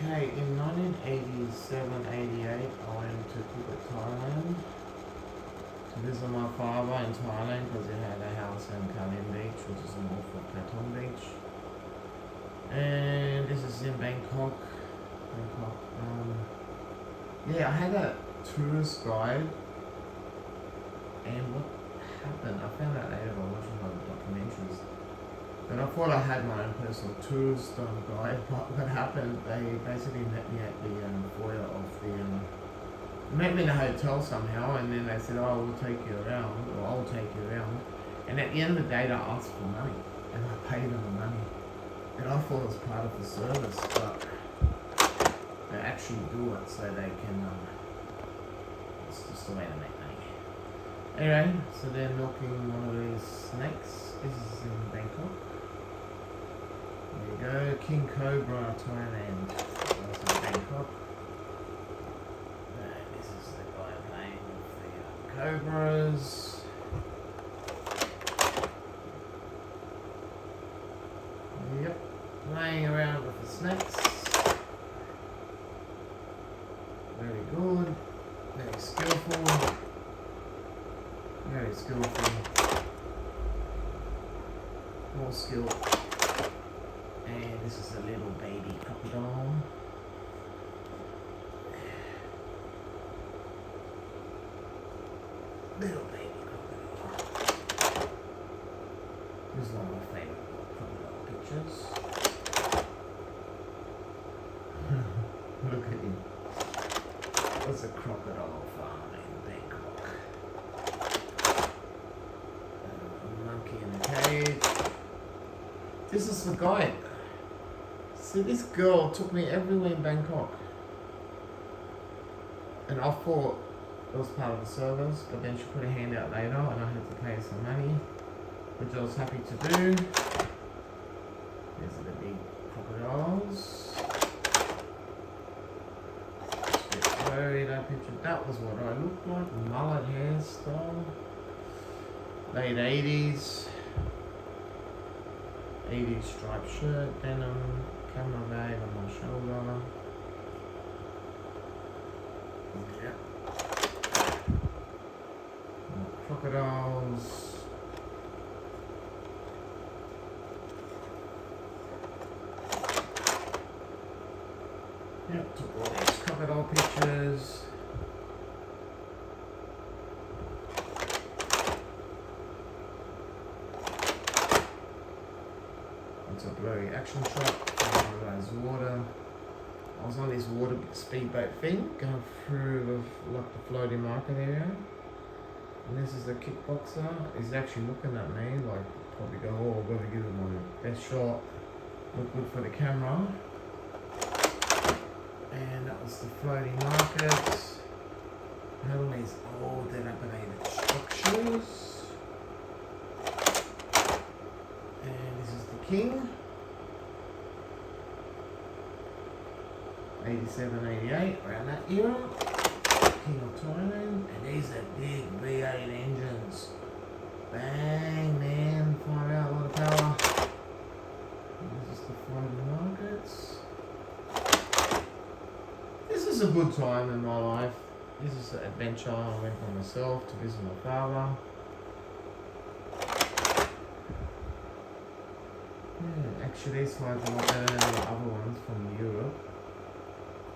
Okay, in 1987-88, I went to Phuket, Thailand to visit my father in Thailand because he had a house in Kalin Beach, which is north of Patong Beach. And this is in Bangkok. Yeah, I had a tourist guide, and what happened, I found out later by watching other documentaries, and I thought I had my own personal tourist guide, but what happened, they basically met me at the foyer of the, met me in a hotel somehow, and then they said, oh, we'll take you around, or I'll take you around, and at the end of the day they asked for money, and I paid them the money, and I thought it was part of the service, but they actually do it so they can, it's just the way they make money. Anyway, so they're milking one of these snakes. This is in Bangkok. There you go, King Cobra, Thailand. That's in Bangkok. And this is the guy playing with the cobras. Yep, playing around with the snakes. Very good, very skillful. Very skillful, more skill, and this is a little baby crocodile. Little baby crocodile. This is one of my favorite crocodile pictures. Look at him. That's a crocodile farm in Bangkok. In the cage. This is the guide. See, this girl took me everywhere in Bangkok, and I thought it was part of the service, but then she put her hand out later and I had to pay some money, which I was happy to do. These are the big crocodiles. That picture, that was what I looked like. Mullet hairstyle. Late 80s striped shirt, denim, camera bag on my shoulder. Yeah. More crocodiles. Yep, took all these crocodile pictures. It's a blurry action shot. Water. I was on this water speedboat thing going through like the floating market area, and this is the kickboxer. He's actually looking at me like probably go, oh, I've got to give him my best shot. Look good for the camera. And that was the floating market. Had all these old dilapidated structures. And this is the king. 87, 88, around that era. King of Thailand. And these are big V8 engines. Bang, man, fire out, a lot of power. And this is the floating markets. This is a good time in my life. This is an adventure. I went by myself to visit my father. Yeah, actually these slides are a lot better than the other ones from Europe.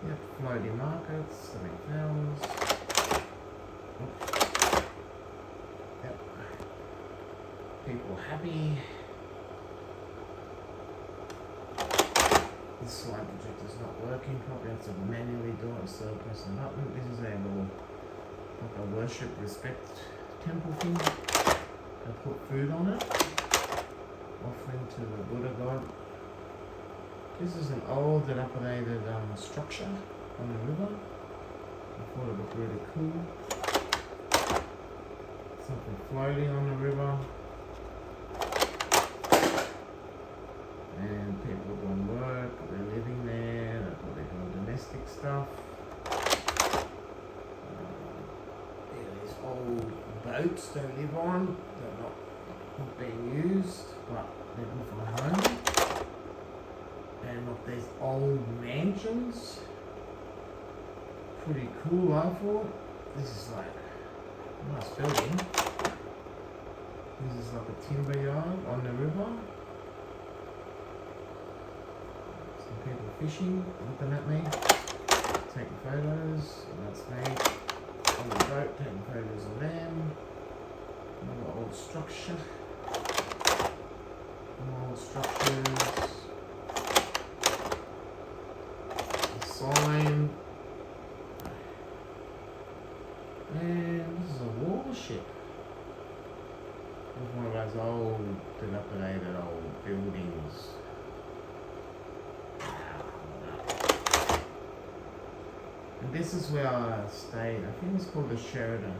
Yep, floating markets, the McDonald's. Yep. People happy. This slide projector's not working, probably have to manually do it instead of pressing the button. This is a little, like a worship respect temple thing. I put food on it, offering to the Buddha god. This is an old dilapidated structure on the river. I thought it looked really cool. Something floating on the river. And people doing work, they're living there, they're doing domestic stuff. These old boats they live on, they're not being used, but they're good for home. And look, these old mansions. Pretty cool, I thought. This is like a nice building. This is like a timber yard on the river. Some people fishing, looking at me, taking photos, and that's me on the boat taking photos of them. Another old structure. More old structures. A sign. And this is a warship. It's one of those old, dilapidated old buildings. And this is where I stayed. I think it's called the Sheridan.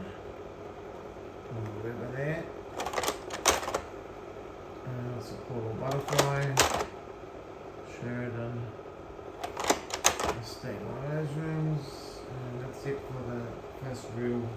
On the river there. It's a Coral Butterfly. Sheridan. I stayed in one of those rooms. And that's it for the first real